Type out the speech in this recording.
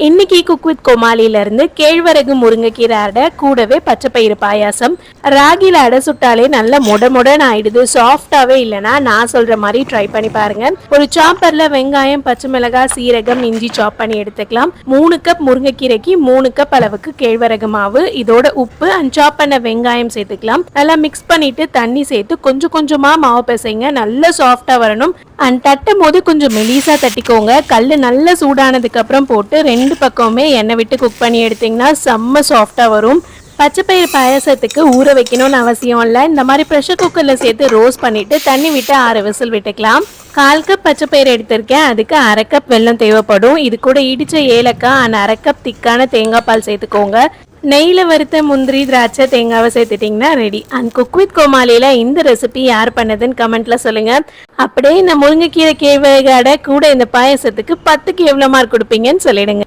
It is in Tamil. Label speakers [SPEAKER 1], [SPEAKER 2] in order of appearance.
[SPEAKER 1] இன்னைக்கு குக் வித் கோமாளில இருந்து கேழ்வரகு முருங்கைக்கீரை அடை கூடவே பச்சைப்பயிறு பாயாசம். ராகில அடை சுட்டாலே நல்ல மொடன்னு ஆயிடுது. சாஃப்டாவே இல்லைன்னா நான் சொல்ற மாதிரி ட்ரை பண்ணி பாருங்க. ஒரு சாப்பர்ல வெங்காயம், பச்சை மிளகாய், சீரகம், இஞ்சி சாப் பண்ணி எடுத்துக்கலாம். 3 கப் முருங்கைக்கீரைக்கு 3 கப் அளவுக்கு கேழ்வரகு மாவு, இதோட உப்பு அண்ட் சாப் பண்ண வெங்காயம் சேர்த்துக்கலாம். நல்லா மிக்ஸ் பண்ணிட்டு தண்ணி சேர்த்து கொஞ்சம் கொஞ்சமா மாவு பிசைங்க. நல்லா சாஃப்டா வரணும். அண்ட் தட்டும் போது கொஞ்சம் மெலிசா தட்டிக்கோங்க. கல் நல்லா சூடானதுக்கு அப்புறம் போட்டு 2 பக்கமே எண்ணெய் விட்டு குக் பண்ணி எடுத்தீங்கன்னா செம்ம சாஃப்டா வரும். பச்சைப்பயிறு பாயாசத்துக்கு ஊற வைக்கணும்னு அவசியம் இல்லை. இந்த மாதிரி ப்ரெஷர் குக்கரில் சேர்த்து ரோஸ்ட் பண்ணிட்டு தண்ணி விட்டு 6 விசில் விட்டுக்கலாம். 1/4 கப் பச்சைப்பயிறு எடுத்திருக்கேன். அதுக்கு 1/2 கப் வெல்லம் தேவைப்படும். இது கூட இடிச்ச ஏலக்காய் அண்ட் 1/2 கப் திக்கான தேங்காய் பால் சேர்த்துக்கோங்க. நெய்ல வறுத்த முந்திரி, திராட்சை, தேங்காவை சேர்த்துட்டிங்கன்னா ரெடி. அண்ட் குக் வித் கோமாளியில இந்த ரெசிபி யார் பண்ணதுன்னு கமெண்ட்ல சொல்லுங்க. அப்படியே இந்த முருங்கைக்கீரை கேழ்வரகு அடை கூட இந்த பாயசத்துக்கு 10க்கு எவ்வளோ மார்க் கொடுப்பீங்கன்னு சொல்லிடுங்க.